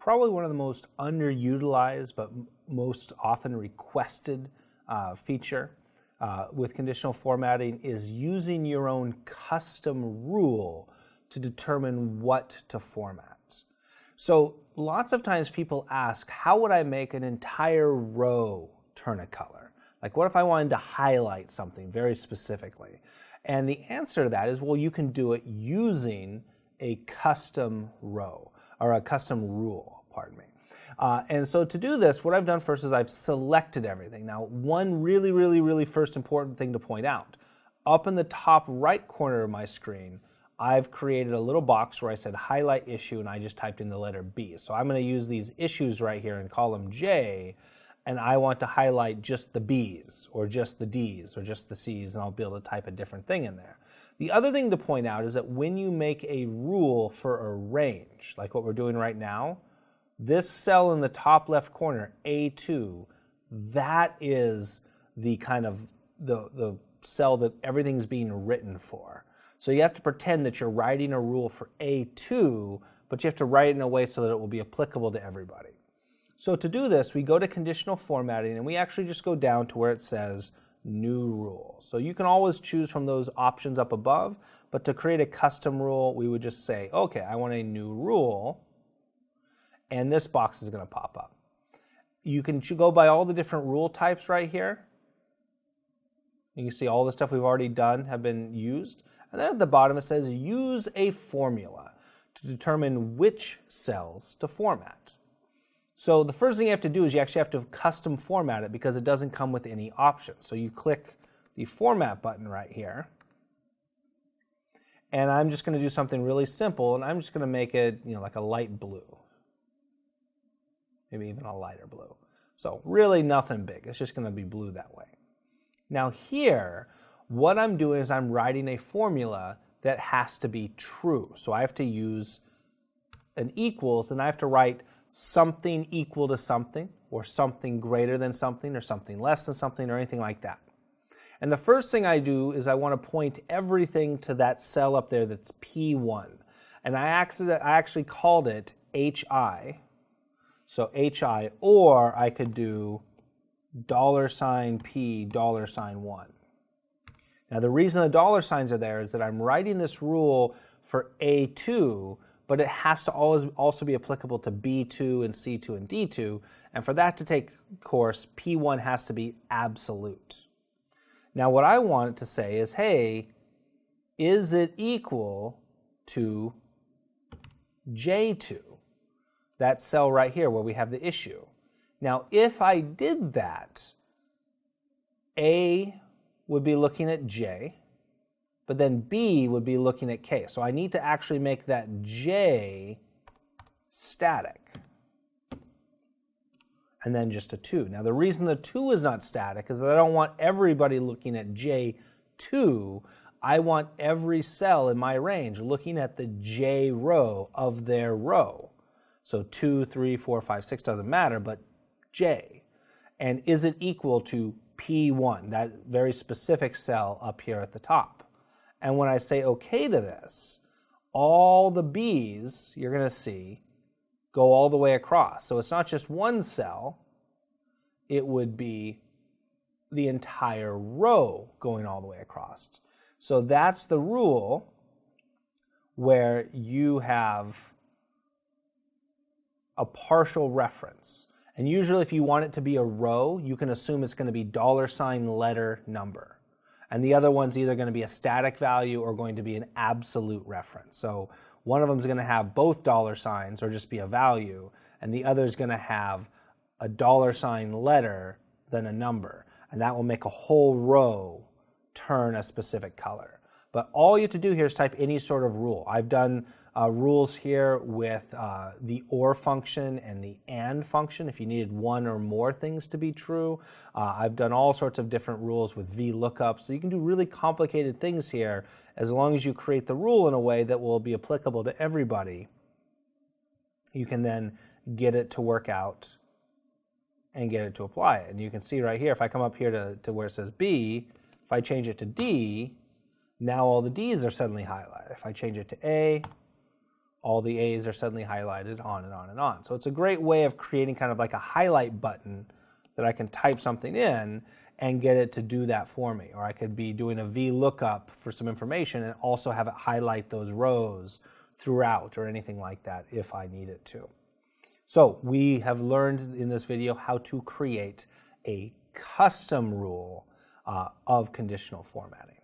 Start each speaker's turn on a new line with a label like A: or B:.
A: probably one of the most underutilized but most often requested feature with conditional formatting is using your own custom rule to determine what to format. So lots of times people ask, how would I make an entire row turn a color? Like what if I wanted to highlight something very specifically? And the answer to that is, well, you can do it using a custom row, or a custom rule, pardon me. And so to do this, what I've done first is I've selected everything. Now, one really first important thing to point out, up in the top right corner of my screen, I've created a little box where I said highlight issue, and I just typed in the letter B. So I'm going to use these issues right here in column J, and I want to highlight just the B's, or just the D's, or just the C's, and I'll be able to type a different thing in there. The other thing to point out is that when you make a rule for a range, like what we're doing right now, this cell in the top left corner, A2, that is the kind of the cell that everything's being written for. So you have to pretend that you're writing a rule for A2, but you have to write it in a way so that it will be applicable to everybody. So to do this, we go to conditional formatting, and we actually just go down to where it says new rule. So you can always choose from those options up above, but to create a custom rule, we would just say, okay, I want a new rule, and this box is going to pop up. You can go by all the different rule types right here. You can see all the stuff we've already done have been used. And then at the bottom it says use a formula to determine which cells to format. So the first thing you have to do is you actually have to custom format it because it doesn't come with any options. So you click the format button right here. And I'm just going to do something really simple, and I'm just going to make it, like a light blue. Maybe even a lighter blue. So really nothing big. It's just going to be blue that way. Now here, what I'm doing is I'm writing a formula that has to be true. So I have to use an equals, and I have to write something equal to something, or something greater than something, or something less than something, or anything like that. And the first thing I do is I want to point everything to that cell up there that's P1. And I actually called it HI. So HI, or I could do $P $1. Now the reason the dollar signs are there is that I'm writing this rule for A2, but it has to always also be applicable to B2 and C2 and D2. And for that to take course, P1 has to be absolute. Now what I want to say is, hey, is it equal to J2? That cell right here where we have the issue. Now if I did that, A would be looking at J, but then B would be looking at K. So I need to actually make that J static. And then just a 2. Now the reason the 2 is not static is that I don't want everybody looking at J2. I want every cell in my range looking at the J row of their row. So 2, 3, 4, 5, 6 doesn't matter, but J. And is it equal to P1, that very specific cell up here at the top? And when I say OK to this, all the B's you're going to see go all the way across. So it's not just one cell, it would be the entire row going all the way across. So that's the rule where you have a partial reference. And usually if you want it to be a row, you can assume it's going to be $letter number. And the other one's either going to be a static value or going to be an absolute reference. So one of them is going to have both dollar signs or just be a value, and the other is going to have a $letter, then a number. And that will make a whole row turn a specific color. But all you have to do here is type any sort of rule. I've done rules here with the OR function and the AND function if you needed one or more things to be true. I've done all sorts of different rules with VLOOKUP. So you can do really complicated things here as long as you create the rule in a way that will be applicable to everybody. You can then get it to work out and get it to apply it. And you can see right here, if I come up here to where it says B, if I change it to D, now all the D's are suddenly highlighted. If I change it to A, all the A's are suddenly highlighted, on and on and on. So it's a great way of creating kind of like a highlight button that I can type something in and get it to do that for me. Or I could be doing a VLOOKUP for some information and also have it highlight those rows throughout or anything like that if I need it to. So we have learned in this video how to create a custom rule of conditional formatting.